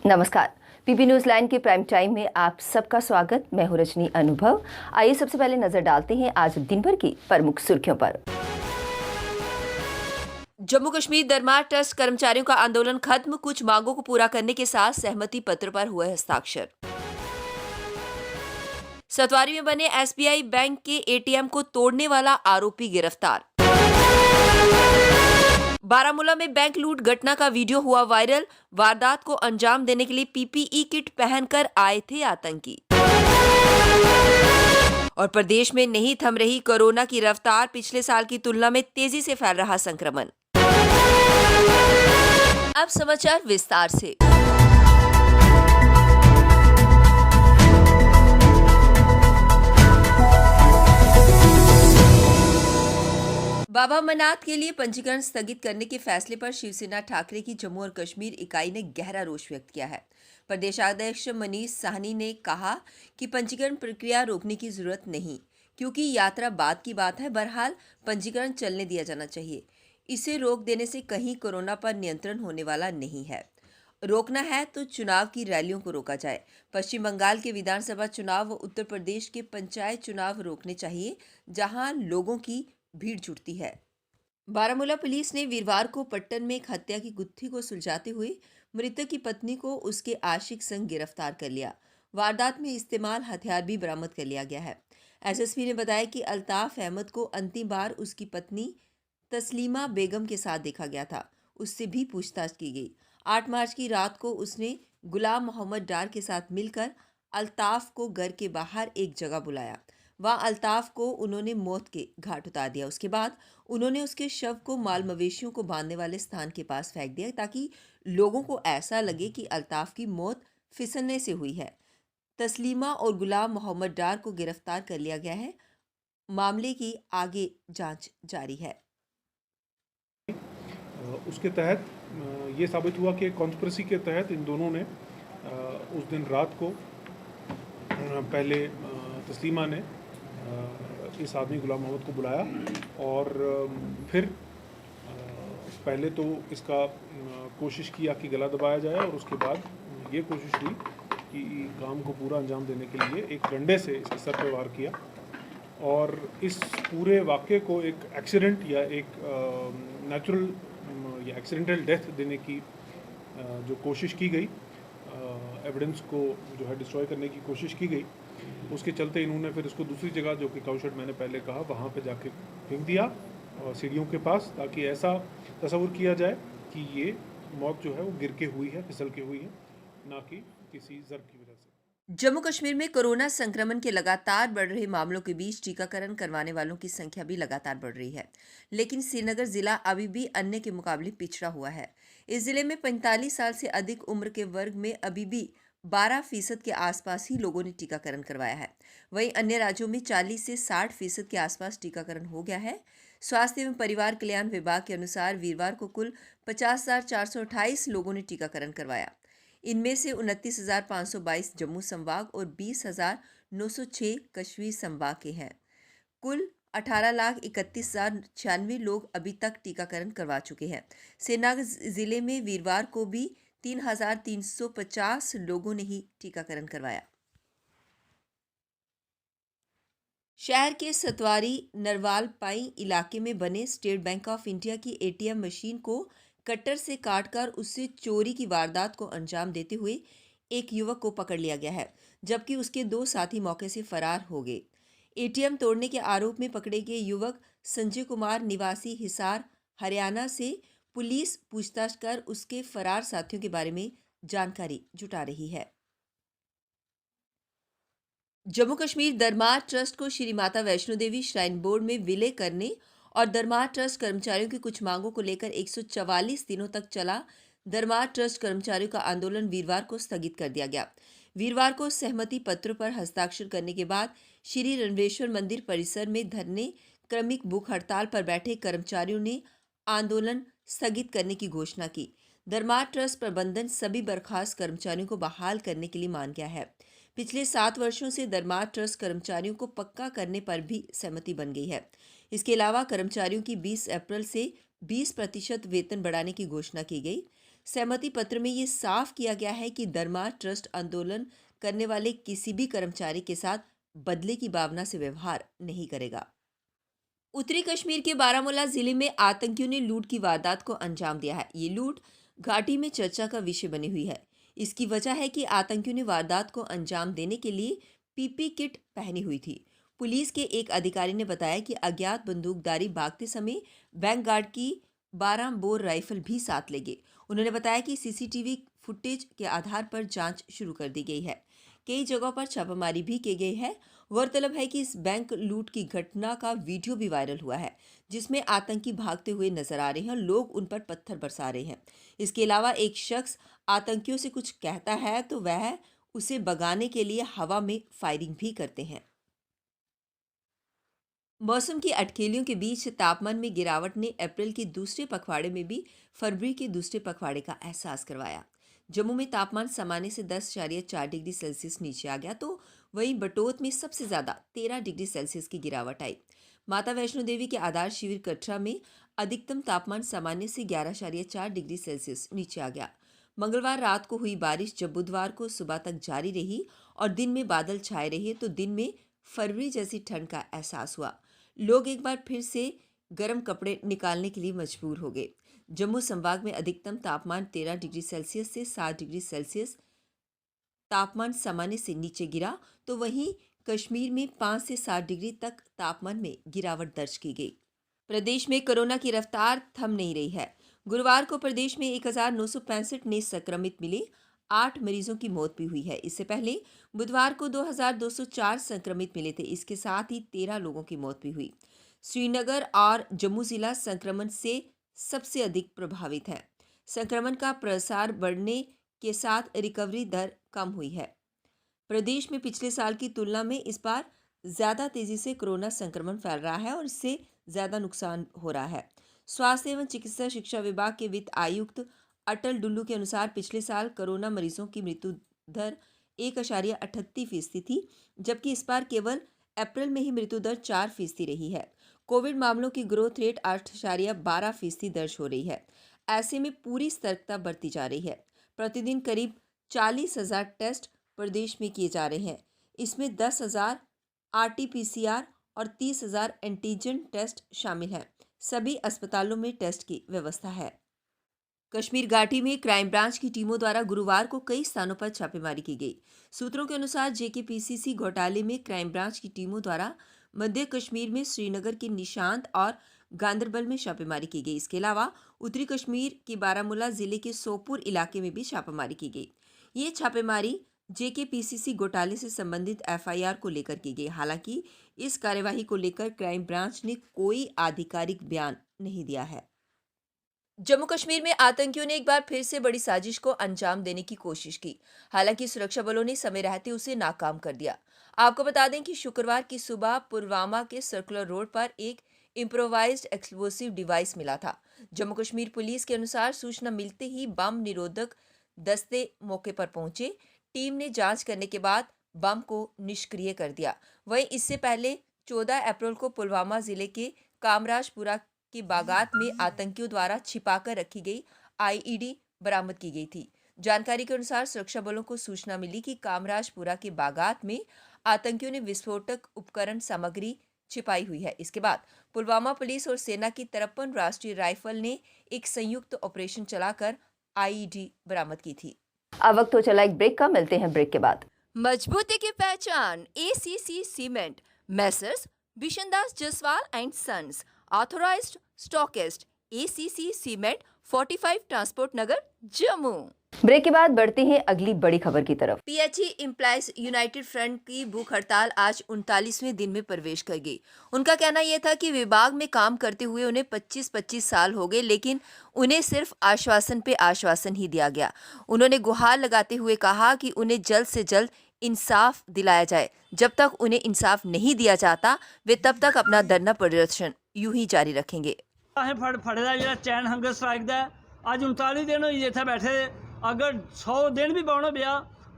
नमस्कार। PP news line के prime time में आप सबका स्वागत। मैं हूं रजनी अनुभव। आइए सबसे पहले नजर डालते हैं आज दिन भर की प्रमुख सुर्खियों पर। जम्मू कश्मीर दरमार ट्रस्ट कर्मचारियों का आंदोलन खत्म, कुछ मांगों को पूरा करने के साथ सहमति पत्र पर हुए हस्ताक्षर। सतवारी में बने एसबीआई बैंक के एटीएम को तोड़ने वाला आरोपी गिरफ्तार। बारामूला में बैंक लूट घटना का वीडियो हुआ वायरल, वारदात को अंजाम देने के लिए पीपीई किट पहनकर आए थे आतंकी। और प्रदेश में नहीं थम रही कोरोना की रफ्तार, पिछले साल की तुलना में तेजी से फैल रहा संक्रमण। अब समाचार विस्तार से। बाबा अमरनाथ के लिए पंजीकरण स्थगित करने के फैसले पर शिवसेना ठाकरे की जम्मू और कश्मीर इकाई ने गहरा रोष व्यक्त किया है। प्रदेशाध्यक्ष मनीष साहनी ने कहा कि पंजीकरण प्रक्रिया रोकने की जरूरत नहीं, क्योंकि यात्रा बाद की बात है। बहरहाल पंजीकरण चलने दिया जाना चाहिए। इसे रोक देने से कहीं कोरोना पर नियंत्रण होने वाला नहीं है। रोकना है तो चुनाव की रैलियों को रोका जाए। पश्चिम बंगाल के विधानसभा चुनाव व उत्तर प्रदेश के पंचायत चुनाव रोकने चाहिए, जहां लोगों की भीड़ जुटती है। बारामूला पुलिस ने वीरवार को पट्टन में एक हत्या की गुत्थी को सुलझाते हुए मृतक की पत्नी को उसके आशिक संग गिरफ्तार कर लिया। वारदात में इस्तेमाल हथियार भी बरामद कर लिया गया है। एसएसपी ने बताया कि अल्ताफ अहमद को अंतिम बार उसकी पत्नी तस्लीमा बेगम के साथ देखा गया था। उससे भी पूछताछ की गई। 8 मार्च की रात को उसने गुलाम मोहम्मद डार के साथ मिलकर अल्ताफ को घर के बाहर एक जगह बुलाया। वहाँ अल्ताफ को उन्होंने मौत के घाट उतार दिया। उसके बाद उन्होंने उसके शव को माल मवेशियों को बांधने वाले स्थान के पास फेंक दिया, ताकि लोगों को ऐसा लगे कि अल्ताफ की मौत फिसलने से हुई है। तस्लीमा और गुलाम मोहम्मद डार को गिरफ्तार कर लिया गया है। मामले की आगे जांच जारी है। उसके तहत ये साबित हुआ कि कॉन्स्पिरेसी के तहत इन दोनों ने उस दिन रात को पहले तस्लीमा ने इस आदमी गुलाम मोहम्मद को बुलाया और फिर पहले तो इसका कोशिश किया कि गला दबाया जाए, और उसके बाद ये कोशिश हुई कि काम को पूरा अंजाम देने के लिए एक डंडे से इसके सर पर वार किया। और इस पूरे वाक़े को एक एक्सीडेंट या एक नेचुरल या एक्सीडेंटल डेथ देने की जो कोशिश की गई, एविडेंस को जो है डिस्ट्रॉय करने की कोशिश की गई, उसके चलते इन्होंने फिर इसको दूसरी जगह, जो कि काउशेड मैंने पहले कहा, वहाँ पे जाके फेंक दिया और सीढ़ियों के पास, ताकि ऐसा तस्वुर किया जाए कि ये मौत जो है वो गिर के हुई है, फिसल के हुई है, ना कि किसी ज़र्ब की वजह से। जम्मू कश्मीर में कोरोना संक्रमण के लगातार बढ़ रहे मामलों के बीच टीकाकरण करवाने वालों की संख्या भी लगातार बढ़ रही है, लेकिन श्रीनगर जिला अभी भी अन्य के मुकाबले पिछड़ा हुआ है। इस जिले में 45 साल से अधिक उम्र के वर्ग में अभी भी 12% के आसपास ही लोगों ने टीकाकरण करवाया है। वहीं अन्य राज्यों में 40 से 60% के आसपास टीकाकरण हो गया है। स्वास्थ्य एवं परिवार कल्याण विभाग के अनुसार वीरवार को कुल 50,428 लोगों ने टीकाकरण करवाया। इनमें से 29,522 जम्मू संभाग और 20,906 कश्मीर संभाग के हैं। कुल 18,31,096 लोग अभी तक टीकाकरण करवा चुके हैं। श्रीनगर जिले में वीरवार को भी 3,350 लोगों ने ही टीकाकरण करवाया। शहर के सतवारी नरवाल पाई इलाके में बने स्टेट बैंक ऑफ इंडिया की एटीएम मशीन को कटर से काटकर उससे चोरी की वारदात को अंजाम देते हुए एक युवक को पकड़ लिया गया है, जबकि उसके 2 साथी मौके से फरार हो गए। एटीएम तोड़ने के आरोप में पकड़े गए युवक संजय कुमार निवासी हिसार हरियाणा से पुलिस पूछताछ कर उसके फरार साथियों के बारे में जानकारी जुटा रही है। जम्मू कश्मीर दरमार ट्रस्ट को श्री माता वैष्णो देवी श्राइन बोर्ड में विलय करने और दरमार ट्रस्ट कर्मचारियों की कुछ मांगों को लेकर 144 दिनों तक चला दरमार ट्रस्ट कर्मचारियों का आंदोलन वीरवार को स्थगित कर दिया गया। वीरवार को सहमति पत्र पर हस्ताक्षर करने के बाद श्री रणवेश्वर मंदिर परिसर में धरने क्रमिक भूख हड़ताल पर बैठे कर्मचारियों ने आंदोलन स्थगित करने की घोषणा की। दरमार ट्रस्ट प्रबंधन सभी बर्खास्त कर्मचारियों को बहाल करने के लिए मान गया है। पिछले 7 वर्षों से दरमार ट्रस्ट कर्मचारियों को पक्का करने पर भी सहमति बन गई है। इसके अलावा कर्मचारियों की 20 अप्रैल से 20% वेतन बढ़ाने की घोषणा की गई। सहमति पत्र में ये साफ किया गया है कि दरमार ट्रस्ट आंदोलन करने वाले किसी भी कर्मचारी के साथ बदले की भावना से व्यवहार नहीं करेगा। उत्तरी कश्मीर के बारामूला जिले में आतंकियों ने लूट की वारदात को अंजाम दिया है। ये लूट घाटी में चर्चा का विषय बनी हुई है। इसकी वजह है कि आतंकियों ने वारदात को अंजाम देने के लिए पीपी किट पहनी हुई थी। पुलिस के एक अधिकारी ने बताया कि अज्ञात बंदूकधारी भागते समय बैंक गार्ड की 12 बोर राइफल भी साथ ले गए। उन्होंने बताया कि सीसीटीवी फुटेज के आधार पर जांच शुरू कर दी गई है। कई जगहों पर छापामारी भी की गई है। गौरतलब है कि इस बैंक लूट की घटना का वीडियो भी वायरल हुआ है, जिसमें आतंकी भागते हुए नजर आ रहे हैं और लोग उन पर पत्थर बरसा रहे हैं। इसके अलावा एक शख्स आतंकियों से कुछ कहता है तो वह उसे भगाने के लिए हवा में फायरिंग भी करते हैं। मौसम की अटखेलियों के बीच तापमान में गिरावट ने अप्रैल के दूसरे पखवाड़े में भी फरवरी के दूसरे पखवाड़े का एहसास करवाया। जम्मू में तापमान सामान्य से 10.4 डिग्री सेल्सियस नीचे आ गया, तो वहीं बटोत में सबसे ज्यादा 13 डिग्री सेल्सियस की गिरावट आई। माता वैष्णो देवी के आधार शिविर कटरा में अधिकतम तापमान सामान्य से 11.4 डिग्री सेल्सियस नीचे आ गया। मंगलवार रात को हुई बारिश जब बुधवार को सुबह तक जारी रही और दिन में बादल छाए रहे, तो दिन में फरवरी जैसी ठंड का एहसास हुआ। लोग एक बार फिर से गर्म कपड़े निकालने के लिए मजबूर हो गए। जम्मू संभाग में अधिकतम तापमान 13 डिग्री सेल्सियस से 7 डिग्री सेल्सियस तापमान सामान्य से नीचे गिरा, तो वहीं कश्मीर में 5 से 7 डिग्री तक तापमान में गिरावट दर्ज की गई। प्रदेश में कोरोना की रफ्तार थम नहीं रही है। गुरुवार को प्रदेश में 1965 नए संक्रमित मिले, 8 मरीजों की मौत भी हुई है। इससे पहले बुधवार को 2204 संक्रमित मिले थे। इसके साथ ही 13 लोगों की मौत भी हुई। श्रीनगर और जम्मू जिला संक्रमण से सबसे अधिक प्रभावित है। संक्रमण का प्रसार बढ़ने के साथ रिकवरी दर कम हुई है। प्रदेश में पिछले साल की तुलना में इस बार ज़्यादा तेज़ी से कोरोना संक्रमण फैल रहा है और इससे ज़्यादा नुकसान हो रहा है। स्वास्थ्य एवं चिकित्सा शिक्षा विभाग के वित्त आयुक्त अटल डुल्लू के अनुसार पिछले साल कोरोना मरीजों की मृत्यु दर 1.38% थी, जबकि इस बार केवल अप्रैल में ही मृत्यु दर 4% रही है। कोविड मामलों की ग्रोथ रेट 8.12% दर्ज हो रही है। ऐसे में पूरी सतर्कता बरती जा रही है। प्रतिदिन करीब 40,000 टेस्ट प्रदेश में किए जा रहे हैं। इसमें 10,000 RT-PCR और 30,000 एंटीजन टेस्ट शामिल हैं। सभी अस्पतालों में टेस्ट की व्यवस्था है। कश्मीर घाटी में क्राइम ब्रांच की टीमों द्वारा गुरुवार को कई स्थानों पर छापेमारी की गई। सूत्रों के अनुसार JKPCC घोटाले में क्राइम ब्रांच की टीमों द्वारा मध्य कश्मीर में श्रीनगर के निशांत और गांदरबल में छापेमारी की गई। इसके अलावा उत्तरी कश्मीर के बारामूला जिले के सोपुर इलाके में भी छापेमारी की गई। ये छापेमारी JKPCC घोटाले से संबंधित FIR को लेकर की गई। हालांकि इस कार्यवाही को लेकर क्राइम ब्रांच ने कोई आधिकारिक बयान नहीं दिया है। जम्मू कश्मीर में आतंकियों ने एक बार फिर से बड़ी साजिश को अंजाम देने की कोशिश की। हालांकि सुरक्षा बलों ने समय रहते उसे नाकाम कर दिया। आपको बता दें कि शुक्रवार की सुबह पुलवामा के सर्कुलर रोड पर एक इम्प्रोवाइज्ड एक्सप्लोसिव डिवाइस मिला था। जम्मू कश्मीर पुलिस के अनुसार सूचना मिलते ही बम निरोधक दस्ते मौके पर पहुंचे। टीम ने जांच करने के बाद बम को निष्क्रिय कर दिया। वहीं इससे पहले 14 अप्रैल को पुलवामा जिले के कामराजपुरा की बागात में आतंकियों द्वारा छिपाकर रखी गई IED बरामद की गई थी। जानकारी के अनुसार सुरक्षा बलों को सूचना मिली कि कामराजपुरा के बागात में आतंकियों ने विस्फोटक उपकरण सामग्री छिपाई हुई है। इसके बाद पुलवामा पुलिस और सेना की 53 राष्ट्रीय राइफल ने एक संयुक्त ऑपरेशन चलाकर IED बरामद की थी। अब वक्त हो चला एक ब्रेक का, मिलते हैं ब्रेक के बाद। मजबूती की पहचान ACC cement, messrs Bishandas Jaswal and sons, authorised stockist, ACC cement, 45 transport Nagar, Jammu. Break के बाद बढ़ते हैं अगली बड़ी खबर की तरफ। PHE एम्प्लॉइज यूनाइटेड फ्रंट की भूख हड़ताल आज 39वें दिन में प्रवेश कर गई। उनका कहना यह था कि विभाग में काम करते हुए उन्हें 25 साल हो गए, लेकिन उन्हें सिर्फ आश्वासन पे आश्वासन ही दिया गया। उन्होंने गुहार लगाते हुए कहा कि उन्हें जल्द से जल्द इंसाफ दिलाया जाए। जब तक उन्हें इंसाफ नहीं दिया जाता, वे तब तक अपना धरना प्रदर्शन यूं ही जारी रखेंगे। फड़े दा जेह्ड़ा चैन हंगर स्ट्राइक दा अज 39 दिन होई इत्थे बैठे। अगर 100 दिन भी बौना पिया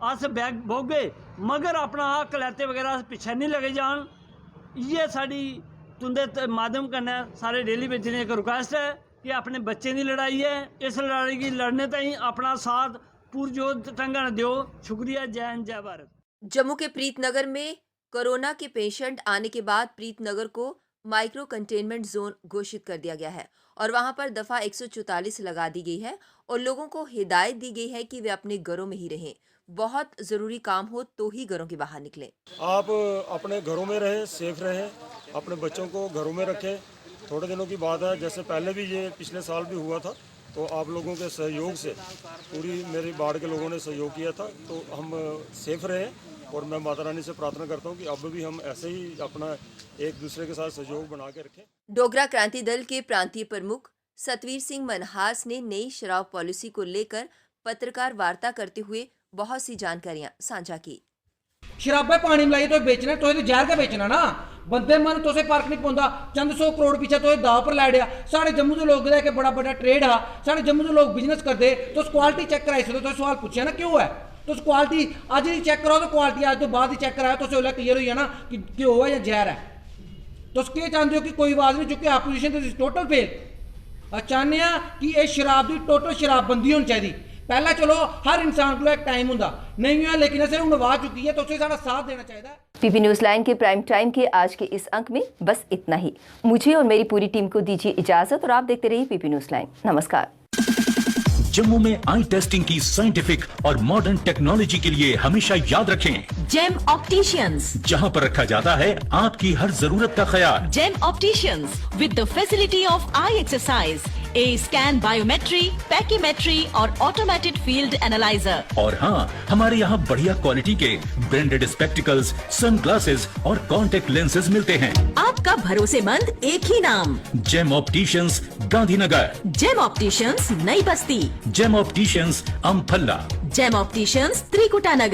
अस बैग बोगे, मगर अपना हक लैते वगैरह पिछे नहीं लगे जान। ये साड़ी तुंदे माध्यम कन्नै सारे डेली बेचने एक रिक्वेस्ट है कि अपने बच्चे की लड़ाई है, इस लड़ाई की लड़ने ताईं अपना साथ पुरजोर ढंगा ने दियो। शुक्रिया। जय हिंद, जय भारत। जम्मू के प्रीतनगर में कोरोना के पेशेंट आने के बाद प्रीतनगर को माइक्रो कंटेनमेंट जोन घोषित कर दिया गया है और वहां पर दफा 144 लगा दी गई है और लोगों को हिदायत दी गई है कि वे अपने घरों में ही रहें। बहुत जरूरी काम हो तो ही घरों के बाहर निकलें। आप अपने घरों में रहें, सेफ रहें, अपने बच्चों को घरों में रखें। थोड़े दिनों की बात है, जैसे पहले भी ये पिछले साल भी हुआ था, तो आप लोगों के सहयोग से पूरी मेरी वार्ड के लोगों ने सहयोग किया था, तो हम सेफ रहे। और मैं माता रानी से प्रार्थना करता हूँ कि अब भी हम ऐसे ही अपना एक दूसरे के साथ सहयोग बना के रखें। डोगरा क्रांति दल के प्रांतीय प्रमुख सतवीर सिंह मनहास ने नई शराब पॉलिसी को लेकर पत्रकार वार्ता करते हुए बहुत सी जानकारियां साझा की। शराबा पानी मिलाइयै तुसें बेचना, तुसें तो जहर गै बेचना ना। बंदे मन तुसें फर्क नहीं पौंदा। चंद 100 करोड़ पिछे तुसें दाव पर लाई ओड़ेआ। साढ़े जम्मू दे लोग दा इक बड़ा बड्डा ट्रेड हा, साढ़े जम्मू दे लोग बिजनेस करदे। तुस क्वालिटी चेक कराई सकदे। तुस सवाल पुच्छेआ ना क्यों है, तुस क्वालिटी अज दी चेक कराओ तो क्वालिटी अज तो बाद ही चेक कराओ, तुसें उसलै क्लियर होई जाना कि घ्यो है या जहर है। तुस केह् चाहंदे हो कि कोई आवाज़ नहीं चुके, अपोजिशन ते टोटल फेल। चाहने आ कि ये शराब दी टोटल शराबबंदी होनी चाहिए। पहला चलो हर इंसान को एक टाइम होंदा नहीं है, लेकिन असें हुण आवाज़ चुकी है तो उसे साडा साथ देना चाहिए। पीपी न्यूज़ लाइन के प्राइम टाइम के आज के इस अंक में बस इतना ही। मुझे और मेरी पूरी टीम को दीजिए इजाजत और आप देखते रहिए पीपी न्यूज़ लाइन। नमस्कार। जम्मू में आई टेस्टिंग की साइंटिफिक और मॉडर्न टेक्नोलॉजी के लिए हमेशा याद रखें जेम ऑप्टिशियंस, जहां पर रखा जाता है आपकी हर जरूरत का ख्याल। Gem opticians with the facility of eye exercise, a scan, biometry, pachymetry और ऑटोमेटेड फील्ड एनालाइजर। और हाँ, हमारे यहाँ बढ़िया क्वालिटी के ब्रांडेड स्पेक्टिकल्स, सनग्लासेस और कॉन्टेक्ट लेंसेज मिलते हैं। आपका भरोसेमंद एक ही नाम, Gem opticians, Gandhinagar. Gem opticians, Nai Basti. Gem opticians, Amphalla. Gem opticians, Trikutanagar.